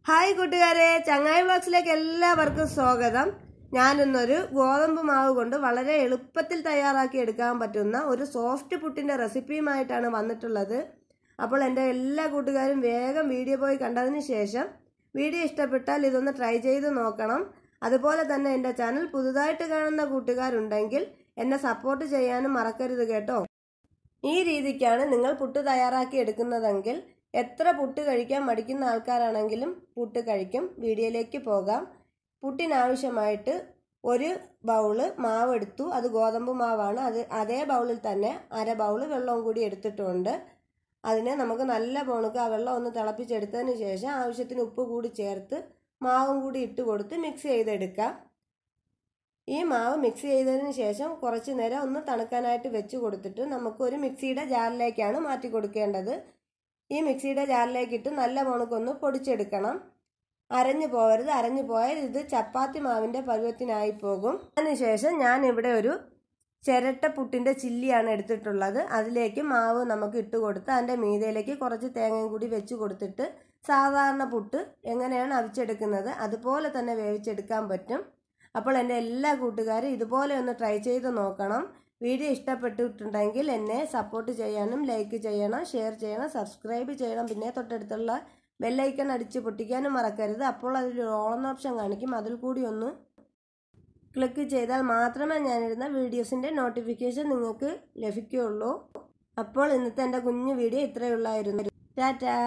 Hi കൂട്ടുകാരെ, ചങ്ങായി വ്ലോഗ്സിലേക്ക് എല്ലാവർക്കും സ്വാഗതം. ഞാനിന്നൊരു ഗോതമ്പ് മാവ് കൊണ്ട് വളരെ എളുപ്പത്തിൽ തയ്യാറാക്കി എടുക്കാൻ പറ്റുന്ന ഒരു സോഫ്റ്റ് പുട്ടിൻ്റെ റെസിപ്പിയുമായിട്ടാണ് വന്നിട്ടുള്ളത്. അപ്പോൾ എൻ്റെ എല്ലാ കൂട്ടുകാരും വേഗം വീഡിയോ പോയി കണ്ടതിന് ശേഷം വീഡിയോ ഇഷ്ടപ്പെട്ടാൽ ഇതൊന്ന് ട്രൈ ചെയ്ത് നോക്കണം. അതുപോലെ തന്നെ എൻ്റെ ചാനൽ പുതുതായിട്ട് കാണുന്ന കൂട്ടുകാരുണ്ടെങ്കിൽ എന്നെ സപ്പോർട്ട് ചെയ്യാനും മറക്കരുത് കേട്ടോ. ഈ രീതിക്കാണ് നിങ്ങൾ പുട്ട് തയ്യാറാക്കി എടുക്കുന്നതെങ്കിൽ എത്ര പുട്ട് കഴിക്കാൻ മടിക്കുന്ന ആൾക്കാരാണെങ്കിലും പുട്ട് കഴിക്കും. വീഡിയോയിലേക്ക് പോകാം. പുട്ടിനാവശ്യമായിട്ട് ഒരു ബൗള് മാവ് എടുത്തു. അത് ഗോതമ്പ് മാവാണ്. അതേ ബൗളിൽ തന്നെ അര ബൗള് വെള്ളവും കൂടി എടുത്തിട്ടുണ്ട്. അതിനെ നമുക്ക് നല്ല പോണക്ക് ആ വെള്ളം ഒന്ന് തിളപ്പിച്ചെടുത്തതിന് ശേഷം ആവശ്യത്തിന് ഉപ്പ് കൂടി ചേർത്ത് മാവും കൂടി ഇട്ട് കൊടുത്ത് മിക്സ് ചെയ്തെടുക്കാം. ഈ മാവ് മിക്സ് ചെയ്തതിന് ശേഷം കുറച്ച് നേരം ഒന്ന് തണുക്കാനായിട്ട് വെച്ച് കൊടുത്തിട്ട് നമുക്കൊരു മിക്സിയുടെ ജാറിലേക്കാണ് മാറ്റി കൊടുക്കേണ്ടത്. ഈ മിക്സിയുടെ ജാറിലേക്കിട്ട് നല്ല മുണക്കൊന്ന് പൊടിച്ചെടുക്കണം. അരഞ്ഞു പോകരുത്. അരഞ്ഞു പോയാൽ ഇത് ചപ്പാത്തി മാവിൻ്റെ പരുവത്തിനായി പോകും. അതിനുശേഷം ഞാൻ ഇവിടെ ഒരു ചിരട്ട പുട്ടിൻ്റെ ചില്ലിയാണ് എടുത്തിട്ടുള്ളത്. അതിലേക്ക് മാവ് നമുക്ക് ഇട്ട് കൊടുത്ത് അതിൻ്റെ മീതയിലേക്ക് കുറച്ച് തേങ്ങയും കൂടി വെച്ച് കൊടുത്തിട്ട് സാധാരണ പുട്ട് എങ്ങനെയാണ് അവിച്ചെടുക്കുന്നത് അതുപോലെ തന്നെ വേവിച്ചെടുക്കാൻ പറ്റും. അപ്പോൾ എൻ്റെ എല്ലാ കൂട്ടുകാരും ഇതുപോലെ ഒന്ന് ട്രൈ ചെയ്ത് നോക്കണം. വീഡിയോ ഇഷ്ടപ്പെട്ടിട്ടുണ്ടെങ്കിൽ എന്നെ സപ്പോർട്ട് ചെയ്യാനും ലൈക്ക് ചെയ്യണം, ഷെയർ ചെയ്യണം, സബ്സ്ക്രൈബ് ചെയ്യണം. പിന്നെ തൊട്ടടുത്തുള്ള ബെല്ലൈക്കൺ അടിച്ച് പൊട്ടിക്കാനും മറക്കരുത്. അപ്പോൾ അതിൽ ഓൺ ഓപ്ഷൻ കാണിക്കും. അതിൽ കൂടി ഒന്ന് ക്ലിക്ക് ചെയ്താൽ മാത്രമേ ഞാനിടുന്ന വീഡിയോസിൻ്റെ നോട്ടിഫിക്കേഷൻ നിങ്ങൾക്ക് ലഭിക്കുകയുള്ളൂ. അപ്പോൾ ഇന്നത്തെ എൻ്റെ കുഞ്ഞു വീഡിയോ ഇത്രയുള്ളായിരുന്നു. ടാറ്റാ.